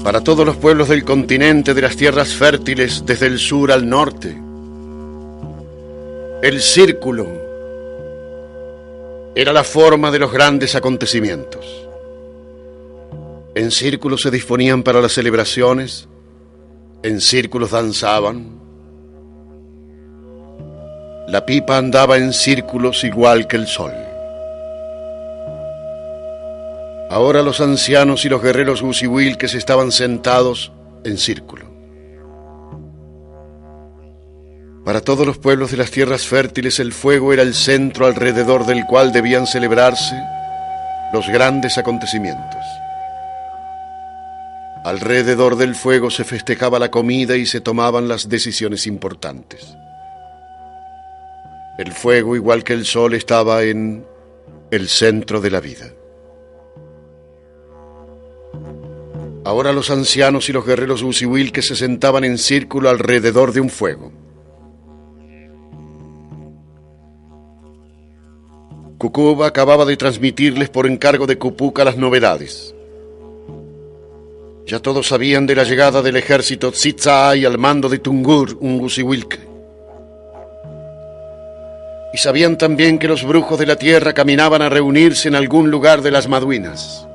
Para todos los pueblos del continente, de las tierras fértiles desde el sur al norte, el círculo era la forma de los grandes acontecimientos. En círculos se disponían para las celebraciones, en círculos danzaban. La pipa andaba en círculos igual que el sol. Ahora los ancianos y los guerreros Gusiwilkes estaban sentados en círculo. Para todos los pueblos de las tierras fértiles el fuego era el centro alrededor del cual debían celebrarse los grandes acontecimientos. Alrededor del fuego se festejaba la comida y se tomaban las decisiones importantes. El fuego, igual que el sol, estaba en el centro de la vida. Ahora los ancianos y los guerreros Gusiwilkes se sentaban en círculo alrededor de un fuego. Kukub acababa de transmitirles por encargo de Kupuka las novedades. Ya todos sabían de la llegada del ejército Tsitzai al mando de Tungur, un Gusiwilke. Y sabían también que los brujos de la tierra caminaban a reunirse en algún lugar de las Maduinas.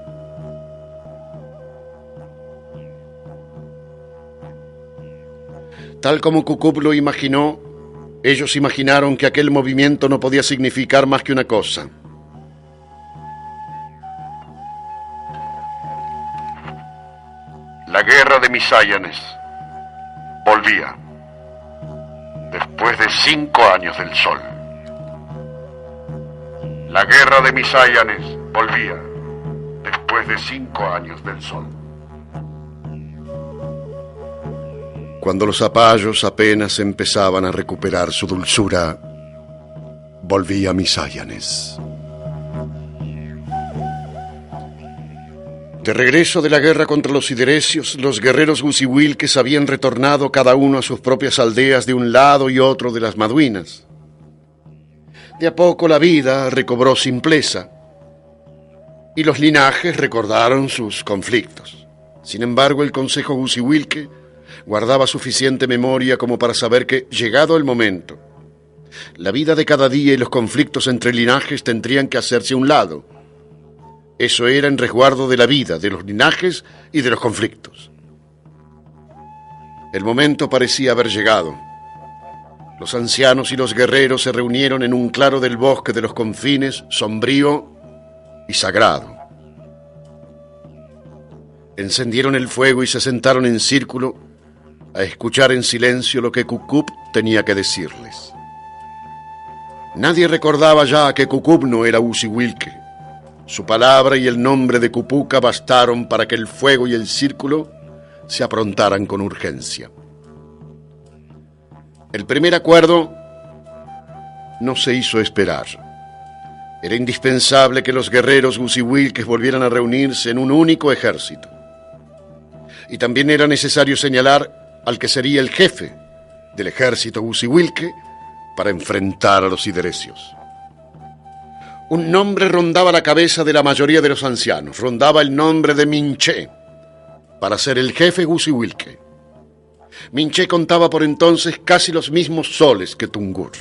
Tal como Kukub lo imaginó, ellos imaginaron que aquel movimiento no podía significar más que una cosa. La guerra de Misayanes volvía después de 5 años del sol. La guerra de Misayanes volvía después de 5 años del sol. Cuando los zapallos apenas empezaban a recuperar su dulzura, volvía Misayanes. De regreso de la guerra contra los sideresios, los guerreros Gusiwilkes habían retornado cada uno a sus propias aldeas de un lado y otro de las Maduinas. De a poco la vida recobró simpleza y los linajes recordaron sus conflictos. Sin embargo, el Consejo Gusiwilke guardaba suficiente memoria como para saber que, llegado el momento, la vida de cada día y los conflictos entre linajes tendrían que hacerse a un lado. Eso era en resguardo de la vida, de los linajes y de los conflictos. El momento parecía haber llegado. Los ancianos y los guerreros se reunieron en un claro del bosque de los confines, sombrío y sagrado. Encendieron el fuego y se sentaron en círculo a escuchar en silencio lo que Kukub tenía que decirles. Nadie recordaba ya que Kukub no era Gusiwilke. Su palabra y el nombre de Kupuka bastaron para que el fuego y el círculo se aprontaran con urgencia. El primer acuerdo no se hizo esperar. Era indispensable que los guerreros Gusiwilkes volvieran a reunirse en un único ejército. Y también era necesario señalar al que sería el jefe del ejército Gusiwilke para enfrentar a los sideresios. Un nombre rondaba la cabeza de la mayoría de los ancianos. Rondaba el nombre de Minché para ser el jefe Gusiwilke. Minché contaba por entonces casi los mismos soles que Tungur.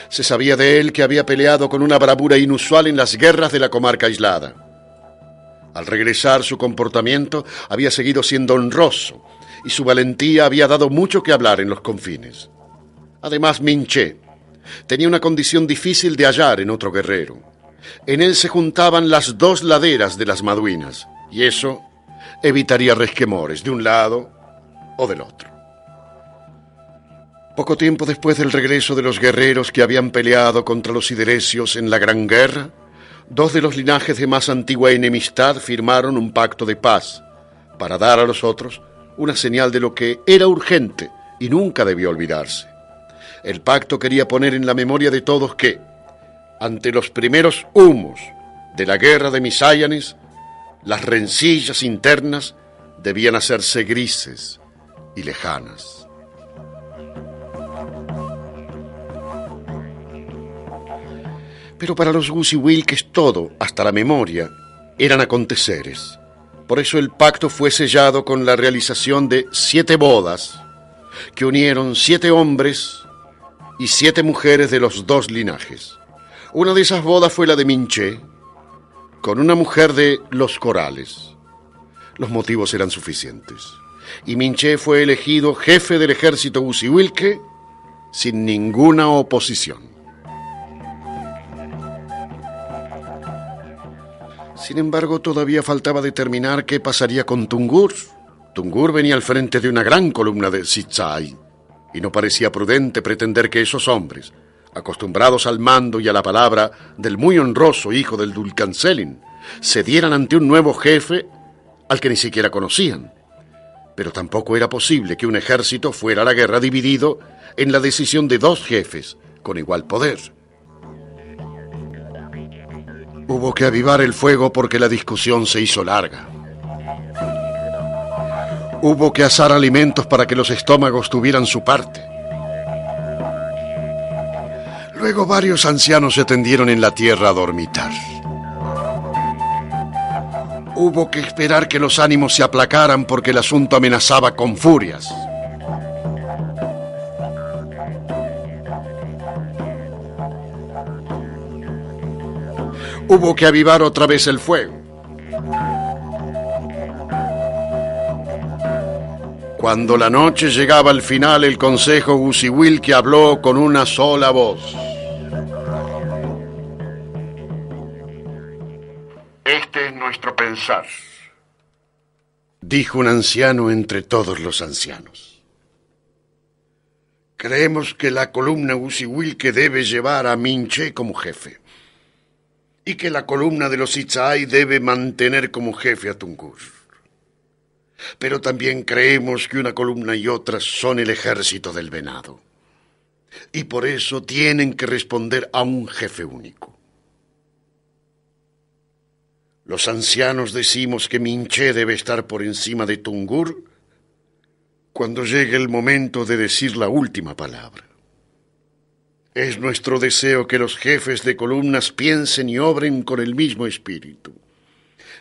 Se sabía de él que había peleado con una bravura inusual en las guerras de la comarca aislada. Al regresar, su comportamiento había seguido siendo honroso y su valentía había dado mucho que hablar en los confines. Además, Minché tenía una condición difícil de hallar en otro guerrero. En él se juntaban las dos laderas de las Maduinas, y eso evitaría resquemores de un lado o del otro. Poco tiempo después del regreso de los guerreros que habían peleado contra los sideresios en la Gran Guerra, dos de los linajes de más antigua enemistad firmaron un pacto de paz para dar a los otros una señal de lo que era urgente y nunca debió olvidarse. El pacto quería poner en la memoria de todos que, ante los primeros humos de la guerra de Misayanes, las rencillas internas debían hacerse grises y lejanas. Pero para los Gusiwilkes todo, hasta la memoria, eran aconteceres. Por eso el pacto fue sellado con la realización de 7 bodas que unieron 7 hombres y 7 mujeres de los 2 linajes. Una de esas bodas fue la de Minché, con una mujer de los Corales. Los motivos eran suficientes, y Minché fue elegido jefe del ejército Gusiwilque sin ninguna oposición. Sin embargo, todavía faltaba determinar qué pasaría con Tungur. Tungur venía al frente de una gran columna de Sitzai, y no parecía prudente pretender que esos hombres, acostumbrados al mando y a la palabra del muy honroso hijo del Dulcancelin, cedieran ante un nuevo jefe al que ni siquiera conocían. Pero tampoco era posible que un ejército fuera a la guerra dividido en la decisión de 2 jefes con igual poder. Hubo que avivar el fuego porque la discusión se hizo larga. Hubo que asar alimentos para que los estómagos tuvieran su parte. Luego varios ancianos se tendieron en la tierra a dormitar. Hubo que esperar que los ánimos se aplacaran porque el asunto amenazaba con furias. Hubo que avivar otra vez el fuego. Cuando la noche llegaba al final, el consejo Gusiwilque habló con una sola voz. Este es nuestro pensar, dijo un anciano entre todos los ancianos. Creemos que la columna Gusiwilque debe llevar a Minché como jefe, y que la columna de los Itzai debe mantener como jefe a Tungur. Pero también creemos que una columna y otra son el ejército del venado, y por eso tienen que responder a un jefe único. Los ancianos decimos que Minché debe estar por encima de Tungur cuando llegue el momento de decir la última palabra. Es nuestro deseo que los jefes de columnas piensen y obren con el mismo espíritu.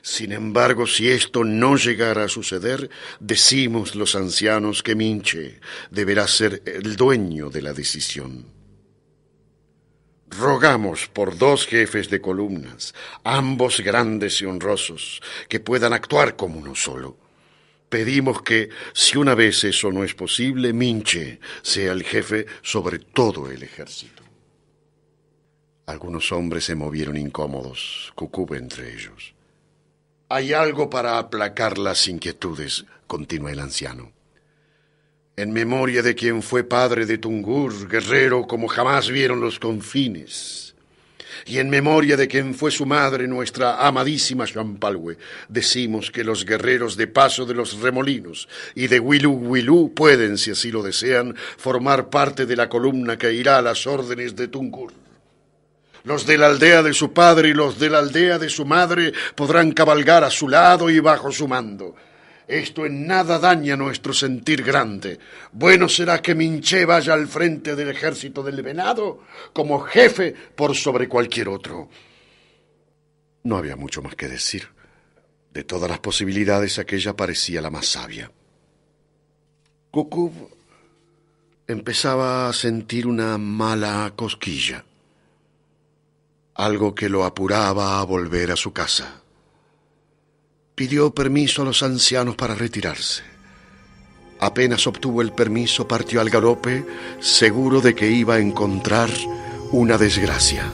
Sin embargo, si esto no llegara a suceder, decimos los ancianos que Minché deberá ser el dueño de la decisión. Rogamos por 2 jefes de columnas, ambos grandes y honrosos, que puedan actuar como uno solo. Pedimos que, si una vez eso no es posible, Minché sea el jefe sobre todo el ejército. Algunos hombres se movieron incómodos, Cucube entre ellos. Hay algo para aplacar las inquietudes, continuó el anciano. En memoria de quien fue padre de Tungur, guerrero como jamás vieron los confines, y en memoria de quien fue su madre, nuestra amadísima Champalwe, decimos que los guerreros de Paso de los Remolinos y de Wilú pueden, si así lo desean, formar parte de la columna que irá a las órdenes de Tungur. Los de la aldea de su padre y los de la aldea de su madre podrán cabalgar a su lado y bajo su mando. Esto en nada daña nuestro sentir grande. Bueno será que Minché vaya al frente del ejército del venado como jefe por sobre cualquier otro. No había mucho más que decir. De todas las posibilidades, aquella parecía la más sabia. Cucub empezaba a sentir una mala cosquilla, algo que lo apuraba a volver a su casa. Pidió permiso a los ancianos para retirarse. Apenas obtuvo el permiso, partió al galope, seguro de que iba a encontrar una desgracia.